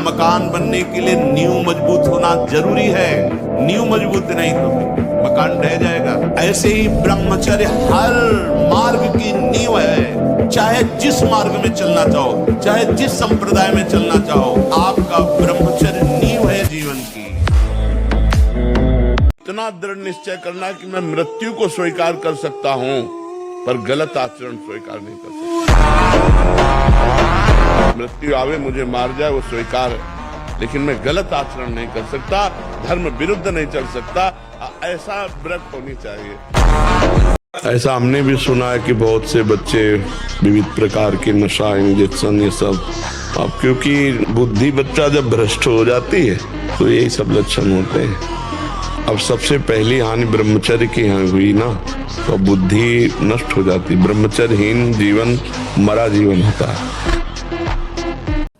मकान बनने के लिए नींव मजबूत होना जरूरी है। नींव मजबूत नहीं तो मकान ढह जाएगा। ऐसे ही ब्रह्मचर्य हर मार्ग की नींव है। चाहे जिस मार्ग में चलना चाहो, चाहे जिस संप्रदाय में चलना चाहो, आपका ब्रह्मचर्य नींव है जीवन की। इतना दृढ़ निश्चय करना कि मैं मृत्यु को स्वीकार कर सकता हूं, पर गलत आचरण स्वीकार नहीं कर सकता। मृत्यु आवे मुझे मार जाए वो स्वीकार है, लेकिन मैं गलत आचरण नहीं कर सकता, धर्म विरुद्ध नहीं चल सकता। ऐसा व्रत होनी चाहिए। ऐसा हमने भी सुना है कि बहुत से बच्चे विविध प्रकार के नशा, इंजेक्शन, ये सब, अब क्योंकि बुद्धि बच्चा जब भ्रष्ट हो जाती है तो यही सब लक्षण होते हैं। अब सबसे पहली हानि ब्रह्मचर्य की हुई ना, तो बुद्धि नष्ट हो जाती। ब्रह्मचर्यहीन जीवन मरा जीवन होता है।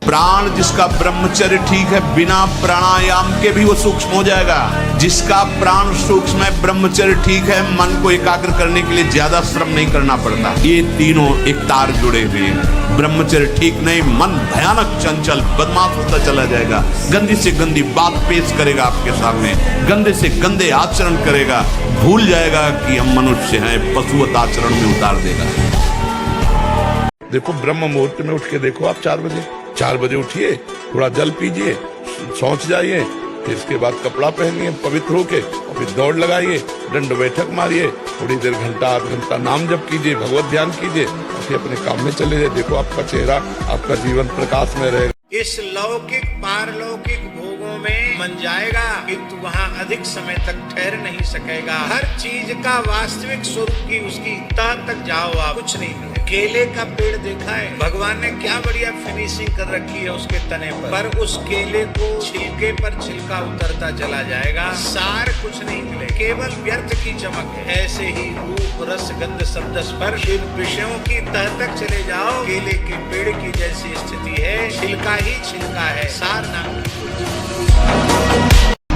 प्राण जिसका ब्रह्मचर्य ठीक है, बिना प्राणायाम के भी वो सूक्ष्म हो जाएगा। जिसका प्राण सूक्ष्म है, ब्रह्मचर्य ठीक है, मन को एकाग्र करने के लिए ज्यादा श्रम नहीं करना पड़ता। ये तीनों एक तार जुड़े हुए हैं। ब्रह्मचर्य ठीक नहीं, मन भयानक चंचल बदमाश होता चला जाएगा। गंदी से गंदी बात पेश करेगा आपके सामने, गंदे से गंदे आचरण करेगा, भूल जाएगा कि हम मनुष्य हैं, पशुवत आचरण में उतार देगा। देखो ब्रह्म मुहूर्त में उठ के देखो आप 4 बजे उठिए, थोड़ा जल पीजिए, शौच जाइए, फिर इसके बाद कपड़ा पहनिए पवित्र होके, और फिर दौड़ लगाइए, दंड बैठक मारिए, थोड़ी देर घंटा आध घंटा नाम जप कीजिए, भगवत ध्यान कीजिए, और फिर अपने काम में चले जाइए। देखो आपका चेहरा, आपका जीवन प्रकाश में रहेगा। इस लौकिक पारलौकिक भोगों में मन जाएगा, किंतु वहाँ अधिक समय तक ठहर नहीं सकेगा। हर चीज का वास्तविक स्वरूप की उसकी तह तक जाओ आप, कुछ नहीं मिले। केले का पेड़ देखा है, भगवान ने क्या बढ़िया फिनिशिंग कर रखी है उसके तने पर उस केले को छिलके पर छिलका उतरता चला जाएगा, सार कुछ नहीं मिले, केवल व्यर्थ की चमक है। ऐसे ही रूप रस गंध शब्द स्पर्श इन विषयों की तह तक चले जाओ, केले के पेड़ की जैसी स्थिति है, छिलका ही छिलका है, सार नाम।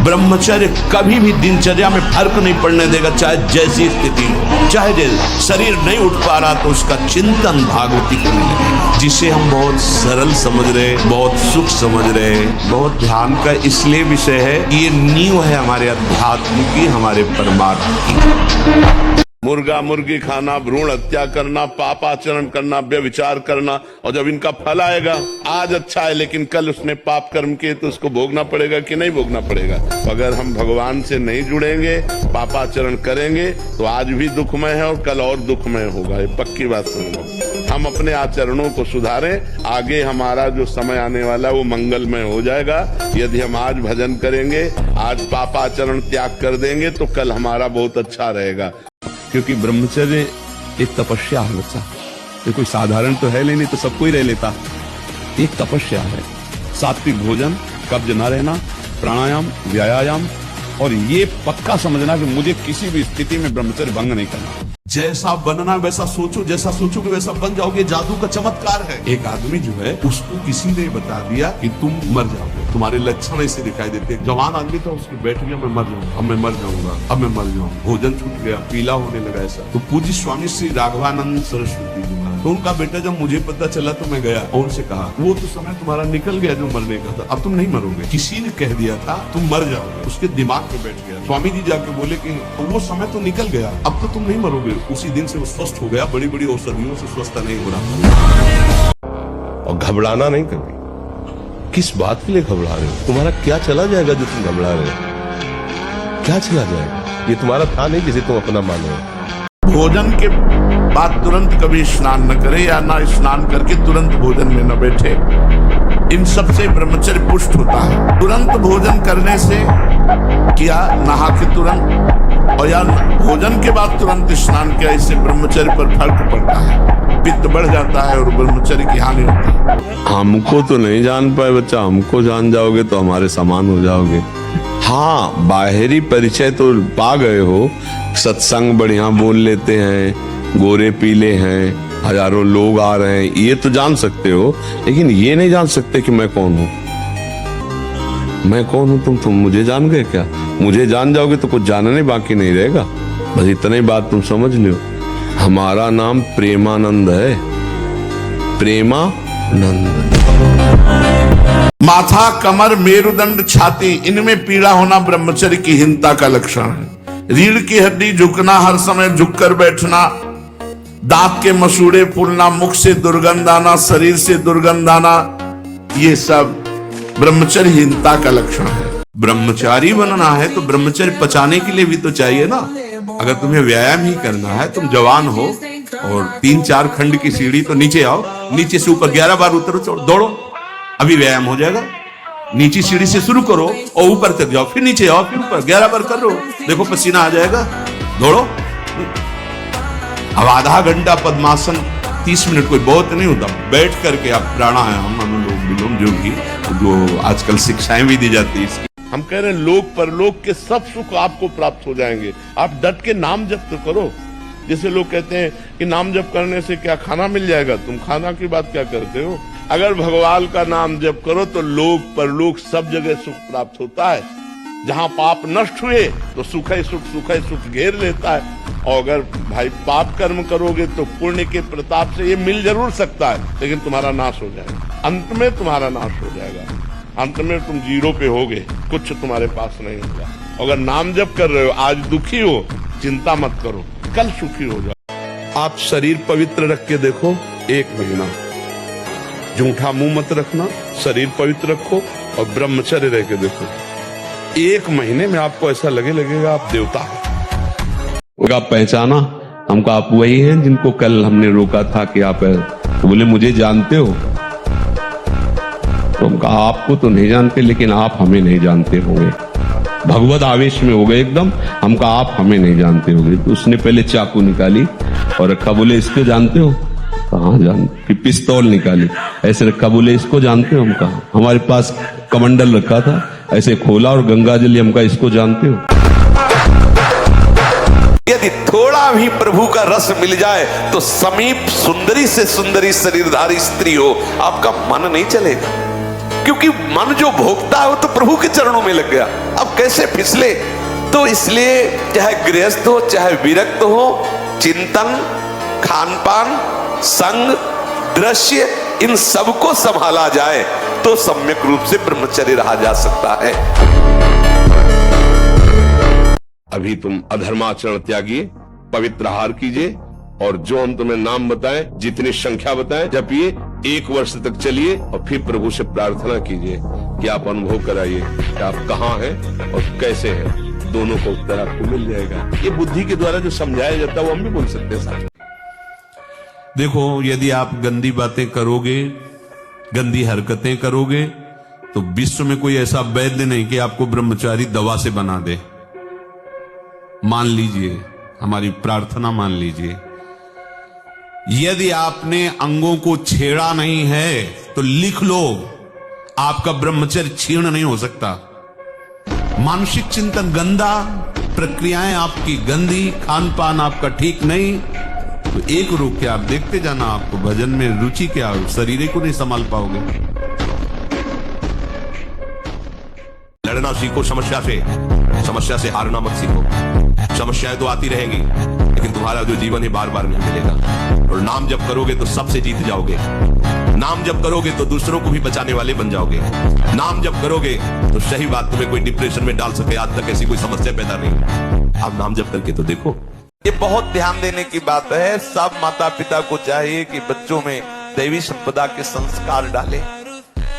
ब्रह्मचर्य कभी भी दिनचर्या में फर्क नहीं पड़ने देगा, चाहे जैसी स्थिति हो, चाहे जैसे शरीर नहीं उठ पा रहा तो उसका चिंतन भागवती करने लगेगा। जिसे हम बहुत सरल समझ रहे, बहुत सुख समझ रहे, बहुत ध्यान का इसलिए विषय है, ये नींव है हमारे अध्यात्म की, हमारे परमात्मा की। मुर्गा मुर्गी खाना, भ्रूण हत्या करना, पाप आचरण करना, व्यभिचार करना, और जब इनका फल आएगा, आज अच्छा है लेकिन कल उसने पाप कर्म किए तो उसको भोगना पड़ेगा कि नहीं भोगना पड़ेगा। अगर हम भगवान से नहीं जुड़ेंगे, पापाचरण करेंगे, तो आज भी दुखमय है और कल और दुखमय होगा। ये पक्की बात समझो। हम अपने आचरणों को सुधारें, आगे हमारा जो समय आने वाला है वो मंगलमय हो जाएगा। यदि हम आज भजन करेंगे, आज पापाचरण त्याग कर देंगे, तो कल हमारा बहुत अच्छा रहेगा। क्योंकि ब्रह्मचर्य एक तपस्या है बच्चा, ये कोई साधारण तो है नहीं तो सबको ही रह लेता। एक तपस्या है। सात्विक भोजन, कब्ज न रहना, प्राणायाम, व्यायाम, और ये पक्का समझना कि मुझे किसी भी स्थिति में ब्रह्मचर्य भंग नहीं करना। जैसा बनना वैसा सोचो, जैसा सोचोगे वैसा बन जाओगे। जादू का चमत्कार है। एक आदमी जो है, उसको किसी ने बता दिया कि तुम मर जाओगे, तुम्हारे लक्षण ऐसे दिखाई देते। जवान आदमी था, उसको बैठ गया, मैं मर जाऊंगा, अब मैं मर जाऊंगा, अब मैं मर जाऊंगा। भोजन छूट गया, पीला होने लगा ऐसा। तो पूज्य स्वामी श्री राघवानंद सरस्वती जी, तो उनका बेटा जब मुझे पता चला तो मैं गया और उनसे कहा, वो तो समय तुम्हारा निकल गया जो मरने का था, अब तुम नहीं मरोगे, किसी ने कह दिया था तुम मर जाओगे। उसके दिमाग में बैठ गया। स्वामी जी जाके बोले कि वो समय तो निकल गया, अब तो तुम नहीं मरोगे। उसी दिन से वो स्वस्थ हो गया। बड़ी बड़ी औषधियों से स्वस्थ नहीं हो रहा। और घबराना नहीं कभी। किस बात के लिए घबरा रहे हो? तुम्हारा क्या चला जाएगा जो तुम घबरा रहे हो? क्या चला जाएगा? ये तुम्हारा था नहीं जिसे तुम अपना मानो। भोजन के बाद तुरंत कभी स्नान न करे, या ना स्नान करके तुरंत भोजन में न बैठे। इन सब से ब्रह्मचर्य पुष्ट होता है। तुरंत भोजन करने से किया, नहा के तुरंत, और या भोजन के बाद तुरंत स्नान किया, इससे ब्रह्मचर्य पर फर्क पड़ता है। पित्त बढ़ जाता है और ब्रह्मचर्य की हानि होती है। हमको तो नहीं जान पाए बच्चा, हमको जान जाओगे तो हमारे समान हो जाओगे। हाँ, बाहरी परिचय तो पा गए हो, सत्संग बढ़िया बोल लेते हैं, गोरे पीले हैं, हजारों लोग आ रहे हैं, ये तो जान सकते हो, लेकिन ये नहीं जान सकते कि मैं कौन हूँ। मैं कौन हूँ? तुम मुझे जान गए क्या? मुझे जान जाओगे तो कुछ जानने बाकी नहीं रहेगा। बस इतनी बात तुम समझ लो। हमारा नाम प्रेमानंद है, प्रेमानंद। माथा, कमर, मेरुदंड, छाती, इनमें पीड़ा होना ब्रह्मचर्य की हीनता का लक्षण है। रीढ़ की हड्डी झुकना, हर समय झुककर बैठना, दांत के मसूड़े फूलना, मुख से दुर्गंध आना, शरीर से दुर्गंध आना, ये सब ब्रह्मचर्यहीनता का लक्षण है। ब्रह्मचारी बनना है तो ब्रह्मचर्य पचाने के लिए भी तो चाहिए ना। अगर तुम्हें व्यायाम ही करना है, तुम जवान हो और 3-4 खंड की सीढ़ी, तो नीचे आओ, नीचे से ऊपर 11 बार उतरो, दौड़ो, अभी व्यायाम हो जाएगा। नीचे सीढ़ी से शुरू करो और ऊपर तक जाओ, फिर नीचे आओ, फिर ऊपर 11 बार करो, देखो पसीना आ जाएगा, दौड़ो। अब आधा घंटा पद्मासन, 30 मिनट कोई बहुत नहीं होता, बैठ करके आप प्राणायाम, अनुलोम विलोम, जो आजकल शिक्षाएं भी दी जाती है इसकी। हम कह रहे हैं लोक परलोक के सब सुख आपको प्राप्त हो जाएंगे। आप डट के नाम जप तो करो। जैसे लोग कहते हैं कि नाम जप करने से क्या खाना मिल जाएगा, तुम खाना की बात क्या करते हो। अगर भगवान का नाम जप करो तो लोक परलोक सब जगह सुख प्राप्त होता है। जहां पाप नष्ट हुए तो सुख ही सुख घेर लेता है। और अगर भाई पाप कर्म करोगे तो पुण्य के प्रताप से ये मिल जरूर सकता है, लेकिन तुम्हारा नाश हो जाएगा। अंत में तुम्हारा नाश हो जाएगा। अंत में तुम जीरो पे होगे, कुछ तुम्हारे पास नहीं होगा। अगर नाम जप कर रहे हो, आज दुखी हो, चिंता मत करो, कल सुखी हो जाओ। आप शरीर पवित्र रख के देखो, 1 महीना झूठा मुंह मत रखना, शरीर पवित्र रखो और ब्रह्मचर्य रह के देखो। 1 महीने में आपको ऐसा लगेगा आप देवता हैं। आप पहचाना हमको, आप वही हैं जिनको कल हमने रोका था कि आप, तो बोले मुझे जानते हो, तो हम कहा आपको तो नहीं जानते, लेकिन आप हमें नहीं जानते होंगे। भगवत आवेश में हो गए एकदम, हम कहा आप हमें नहीं जानते होंगे। तो उसने पहले चाकू निकाली और रखा, बोले इसको जानते हो, कहाँ जानते। फिर पिस्तौल निकाली, ऐसे रखा, बोले इसको जानते हो, हम कहा। हमारे पास कमंडल रखा था, ऐसे खोला और गंगा जल, हम कहा इसको जानते हो। यदि थोड़ा भी प्रभु का रस मिल जाए तो समीप सुंदरी से सुंदरी शरीरधारी स्त्री हो, आपका मन नहीं चलेगा, क्योंकि मन जो भोगता है वो तो प्रभु के चरणों में लग गया। अब कैसे फिसले। तो इसलिए चाहे गृहस्थ हो, चाहे विरक्त हो, चिंतन, खान पान, संग, दृश्य, इन सबको संभाला जाए तो सम्यक रूप से ब्रह्मचर्य रहा जा सकता है। अभी तुम अधर्माचरण त्यागिए, पवित्र आहार कीजिए और जो हम तुम्हें नाम बताएं, जितनी संख्या बताएं, जपिए, 1 वर्ष तक चलिए और फिर प्रभु से प्रार्थना कीजिए कि आप अनुभव कराइए कि आप कहाँ हैं और कैसे हैं। दोनों का उत्तर आपको मिल जाएगा। ये बुद्धि के द्वारा जो समझाया जाता है वो हम भी बोल सकते हैं साथ। देखो, यदि आप गंदी बातें करोगे, गंदी हरकतें करोगे, तो विश्व में कोई ऐसा वैद्य नहीं कि आपको ब्रह्मचारी दवा से बना दे। मान लीजिए, हमारी प्रार्थना मान लीजिए, यदि आपने अंगों को छेड़ा नहीं है तो लिख लो, आपका ब्रह्मचर्य क्षीण नहीं हो सकता। मानसिक चिंतन गंदा, प्रक्रियाएं आपकी गंदी, खान पान आपका ठीक नहीं, तो एक रोक के आप देखते जाना, आपको भजन में रुचि क्या, शरीर को नहीं संभाल पाओगे। लड़ना सीखो समस्या से हारना मत सीखो। समस्याएं तो आती रहेंगी, लेकिन तुम्हारा जो जीवन है बार बार नहीं मिलेगा। और नाम जप करोगे तो सबसे जीत जाओगे। नाम जप करोगे तो दूसरों को भी बचाने वाले बन जाओगे। नाम जप करोगे तो सही बात, तुम्हें कोई डिप्रेशन में डाल सके, आज तक ऐसी कोई समस्या पैदा नहीं। आप नाम जप करके तो देखो। ये बहुत ध्यान देने की बात है। सब माता पिता को चाहिए कि बच्चों में दैवी संपदा के संस्कार डालें।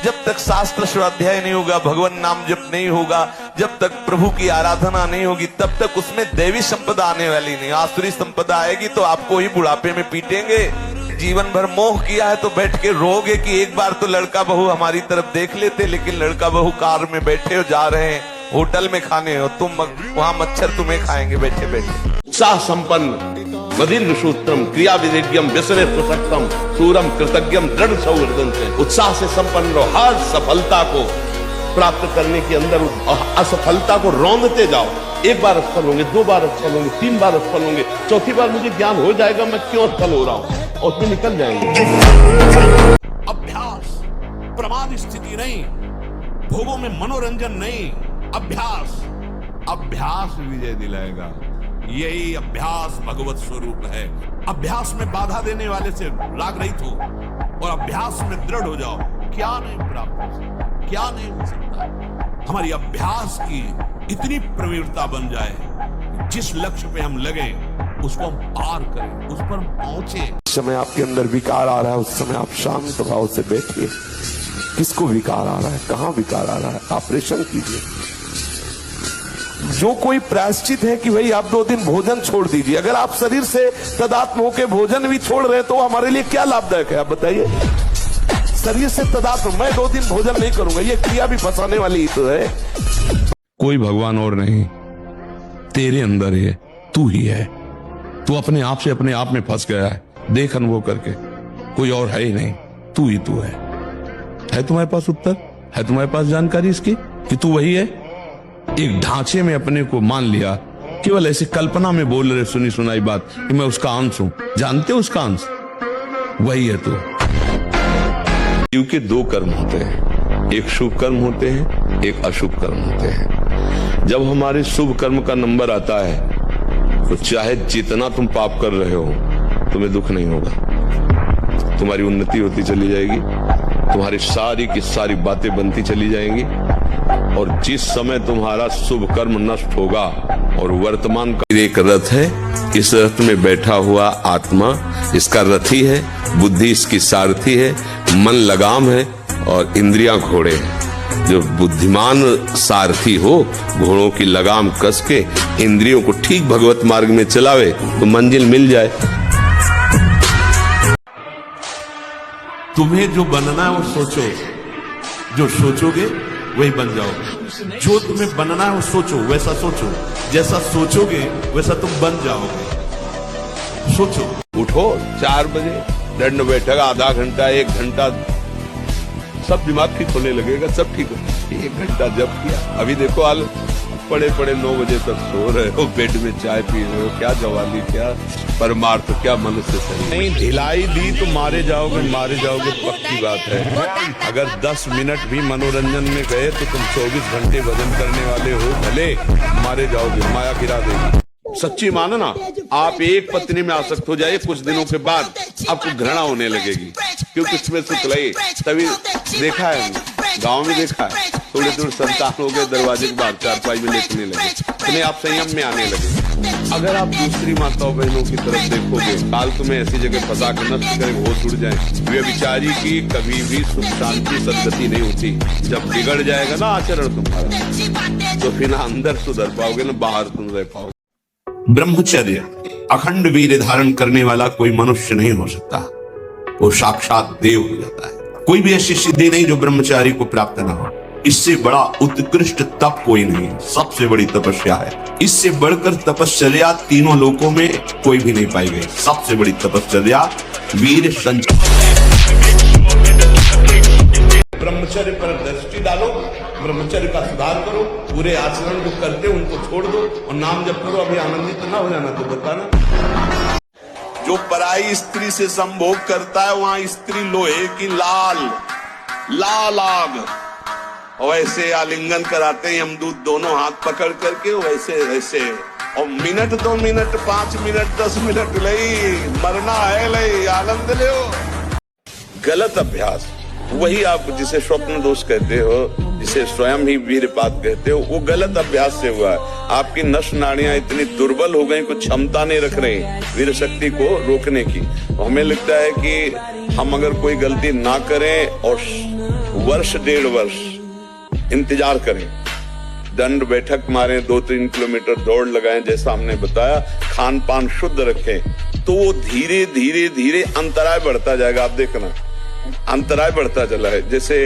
जब तक शास्त्र स्वाध्याय नहीं होगा, भगवान नाम जप नहीं होगा, जब तक प्रभु की आराधना नहीं होगी, तब तक उसमें दैवी संपदा आने वाली नहीं। आसुरी संपदा आएगी तो आपको ही बुढ़ापे में पीटेंगे। जीवन भर मोह किया है तो बैठ के रोगे कि एक बार तो लड़का बहू हमारी तरफ देख लेते, लेकिन लड़का बहू कार में बैठे हो, जा रहे हैं होटल में खाने, हो तुम वहां मच्छर तुम्हें खाएंगे बैठे बैठे। उत्साह संपन्न मदीन्द्र सूत्रम क्रिया विधिज्ञम व्यसने प्रसक्तम सूरम कृतज्ञम दृढ़ सौहृदं से। उत्साह से संपन्न रहो, हर सफलता को प्राप्त करने के अंदर असफलता को रौंदते जाओ। 1 बार असफल होंगे, 2 बार असफल होंगे, 3 बार असफल होंगे, 4थी बार मुझे ज्ञान हो जाएगा मैं क्यों असफल हो रहा हूं, और फिर निकल जाएंगे। अभ्यास प्रमाद स्थिति नहीं, भोगों में मनोरंजन नहीं, अभ्यास विजय दिलाएगा। यही अभ्यास भगवत स्वरूप है। अभ्यास में बाधा देने वाले से राग रहित हो और अभ्यास में दृढ़ हो जाओ। क्या नहीं प्राप्त हो सकता, क्या नहीं हो सकता। हमारी अभ्यास की इतनी प्रवीणता बन जाए, जिस लक्ष्य पे हम लगे उसको हम पार करें, उस पर हम पहुंचे। जिस समय आपके अंदर विकार आ रहा है उस समय आप शांत भाव से बैठिए। किसको विकार आ रहा है, कहां विकार आ रहा है, ऑपरेशन कीजिए। जो कोई प्रायश्चित है कि भाई आप 2 दिन भोजन छोड़ दीजिए, अगर आप शरीर से तदात्म होकर भोजन भी छोड़ रहे हैं तो हमारे लिए क्या लाभदायक है, आप बताइए। शरीर से तदात्म, मैं 2 दिन भोजन नहीं करूंगा, ये क्रिया भी फंसाने वाली ही तो है। कोई भगवान और नहीं, तेरे अंदर है, तू ही है। तू अपने आप से अपने आप में फंस गया है, देख अनुभव करके, कोई और है ही नहीं, तू ही तू है। तुम्हारे पास उत्तर है, तुम्हारे पास जानकारी इसकी कि तू वही है। एक ढांचे में अपने को मान लिया, केवल ऐसी कल्पना में बोल रहे सुनी सुनाई बात कि मैं उसका अंश हूं। जानते हो उसका अंश वही है तू। क्योंकि 2 कर्म होते हैं, एक शुभ कर्म होते हैं, एक अशुभ कर्म होते हैं। जब हमारे शुभ कर्म का नंबर आता है तो चाहे जितना तुम पाप कर रहे हो तुम्हें दुख नहीं होगा, तुम्हारी उन्नति होती चली जाएगी, तुम्हारी सारी की सारी बातें बनती चली जाएंगी। और जिस समय तुम्हारा शुभ कर्म नष्ट होगा और वर्तमान का एक रथ है, इस रथ में बैठा हुआ आत्मा इसका रथी है, बुद्धि इसकी सारथी है, मन लगाम है और इंद्रियां घोड़े हैं। जो बुद्धिमान सारथी हो, घोड़ों की लगाम कस के इंद्रियों को ठीक भगवत मार्ग में चलावे तो मंजिल मिल जाए। तुम्हें जो बनना है वो सोचो, जो सोचोगे वही बन जाओगे। जो तुम्हें बनना है वो सोचो, वैसा सोचो, जैसा सोचोगे वैसा तुम बन जाओगे। सोचो, उठो 4 बजे, दंड बैठक आधा घंटा 1 घंटा, सब दिमाग ठीक होने लगेगा, सब ठीक हो। 1 घंटा जब किया, अभी देखो हाल पड़े 9 बजे तक सो रहे हो, बेड में चाय पी रहे हो, क्या जवानी, क्या परमार्थ, क्या मनुष्य शरीर। नहीं ढिलाई दी तो मारे जाओगे, पक्की बात है। अगर 10 मिनट भी मनोरंजन में गए तो तुम 24 घंटे भजन करने वाले हो, भले मारे जाओगे, माया गिरा देगी। सच्ची मानना, आप एक पत्नी में आसक्त हो जाइए, कुछ दिनों के बाद आपको घृणा होने लगेगी, क्योंकि उसमें सुख लगे। तभी देखा है, गांव में देखा है, थोड़ी दूर संतान हो गए, दरवाजे के बाहर चारपाई में लेटने लगे, इन्हें आप संयम में आने लगे। अगर आप दूसरी माताओं बहनों की तरफ देखोगे, काल तुम्हें ऐसी जगह फंसा कर नष्ट करे, होश उड़ जाए। व्यभिचारी की कभी भी सुख शांति सद्गति नहीं होती। जब बिगड़ जाएगा ना आचरण तुम्हारा, तो फिर ना अंदर सुधर पाओगे ना बाहर तुम रह पाओगे। ब्रह्मचर्य अखंड वीर्य धारण करने वाला कोई मनुष्य नहीं हो सकता, वो साक्षात देव हो जाता है। कोई भी ऐसी सिद्धि नहीं जो ब्रह्मचारी को प्राप्त न हो। इससे बड़ा उत्कृष्ट तप कोई नहीं, सबसे बड़ी तपस्या है। इससे बढ़कर तपस्या तीनों लोकों में कोई भी नहीं पाई गई। सबसे बड़ी तपस्या वीर संचय। ब्रह्मचर्य पर दृष्टि डालो, ब्रह्मचर्य का सुधार करो, पूरे आचरण जो करते उनको छोड़ दो और नाम जप करो। अभी आनंदित ना हो जाना तो बताना। जो पराई स्त्री से संभोग करता है वहां स्त्री लोहे की लाल आग, वैसे आलिंगन कराते हैं यमदूत दोनों हाथ पकड़ करके, वैसे और मिनट 2 मिनट 5 मिनट 10 मिनट लई मरना है, लई आनंद ले। गलत अभ्यास, वही आप जिसे स्वप्न दोष कहते हो, जिसे स्वयं ही वीरपात कहते हो, वो गलत अभ्यास से हुआ है। आपकी नस नाड़ियां इतनी दुर्बल हो गई, कुछ क्षमता नहीं रख रही वीर शक्ति को रोकने की। हमें लगता है कि हम अगर कोई गलती ना करें और 1-1.5 वर्ष इंतजार करें, दंड बैठक मारें, 2-3 किलोमीटर दौड़ लगाएं, जैसा हमने बताया, खान पान शुद्ध रखें, तो वो धीरे धीरे अंतराय बढ़ता जाएगा। आप देखना अंतराय बढ़ता चला है, जैसे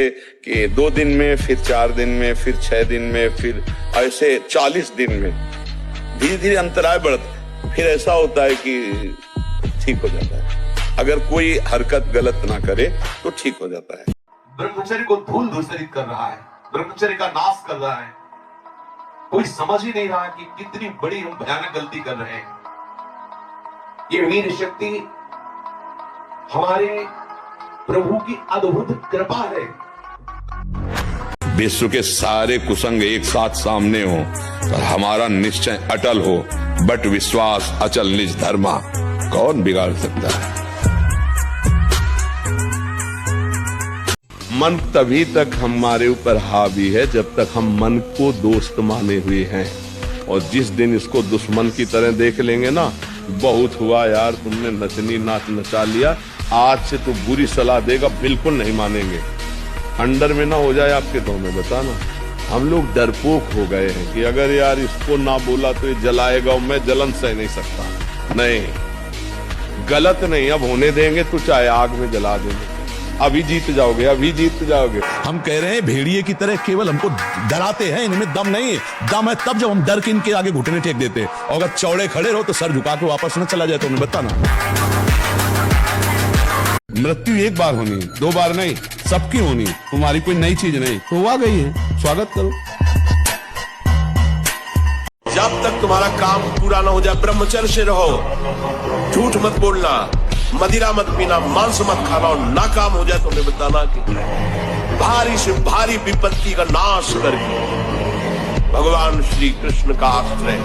कि 2 दिन में, फिर 4 दिन में, फिर 6 दिन में, फिर ऐसे 40 दिन में धीरे धीरे अंतराय बढ़ता, फिर ऐसा होता है कि ठीक हो जाता है। अगर कोई हरकत गलत ना करे तो ठीक हो जाता है। ब्रह्मचर्य को धूल धूसरित कर रहा है, ब्रह्मचर्य का नाश कर रहा है। कोई समझ ही नहीं रहा कि कितनी बड़ी हम भयानक गलती कर रहे हैं। ये वीर शक्ति हमारे प्रभु की अद्भुत कृपा है। विश्व के सारे कुसंग एक साथ सामने हो और हमारा निश्चय अटल हो, बट विश्वास अचल निज धर्मा, कौन बिगाड़ सकता है। मन तभी तक हमारे ऊपर हावी है जब तक हम मन को दोस्त माने हुए हैं, और जिस दिन इसको दुश्मन की तरह देख लेंगे ना, बहुत हुआ यार, तुमने नचनी नाच नचा लिया, आज से तो बुरी सलाह देगा, बिल्कुल नहीं मानेंगे। अंडर में ना हो जाए आपके तो हमें बताना। हम लोग डरपोक हो गए हैं कि अगर यार इसको ना बोला तो ये जलाएगा, और मैं जलन सह नहीं सकता। नहीं, गलत नहीं, अब होने देंगे तो चाहे आग में जला देंगे। अभी जीत जाओगे, अभी जीत जाओगे। हम कह रहे हैं भेड़िए की तरह केवल हमको डराते हैं, इनमें दम नहीं है। दम है तब जब हम डर के इनके आगे घुटने टेक देते हैं, और अगर चौड़े खड़े रहो तो सर झुका के वापस न चला जाए तो उन्हें बताना। मृत्यु एक बार होनी, 2 बार नहीं, सबकी होनी, तुम्हारी कोई नई चीज नहीं, तो आ गई है, स्वागत करो। जब तक तुम्हारा काम पूरा ना हो जाए ब्रह्मचर्य से रहो, झूठ मत बोलना, मदिरा मत पीना, मांस मत खाना, और नाकाम हो जाए तो उन्हें बताना कि भारी से भारी विपत्ति का नाश करके भगवान श्री कृष्ण का आश्रय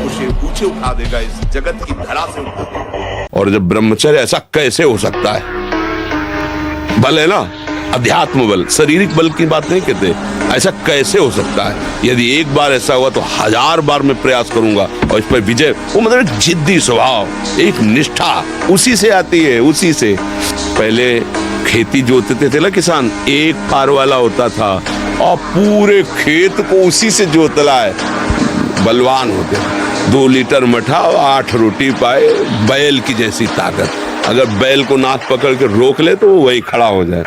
उसे ऊंचे उठा देगा, इस जगत की धरा से उठा देगा। और जब ब्रह्मचर्य, ऐसा कैसे हो सकता है? बल है ना, अध्यात्म बल, शारीरिक बल की बात नहीं कहते, ऐसा कैसे हो सकता है? यदि एक बार ऐसा हुआ तो 1000 बार मैं प्रयास करूंगा, और इस पर विजय, वो मतलब एक जिद्दी स्वभाव, एक निष्ठा, उसी से आती है, उसी से। पहले खेती जोतते थे ना किसान, एक फार वाला होता था, और पूरे खेत को उसी से जोतला है, बलवान होते। 2 लीटर मठा और 8 रोटी पाए, बैल की जैसी ताकत। अगर बैल को नाक पकड़ के रोक ले तो वो वही खड़ा हो जाए।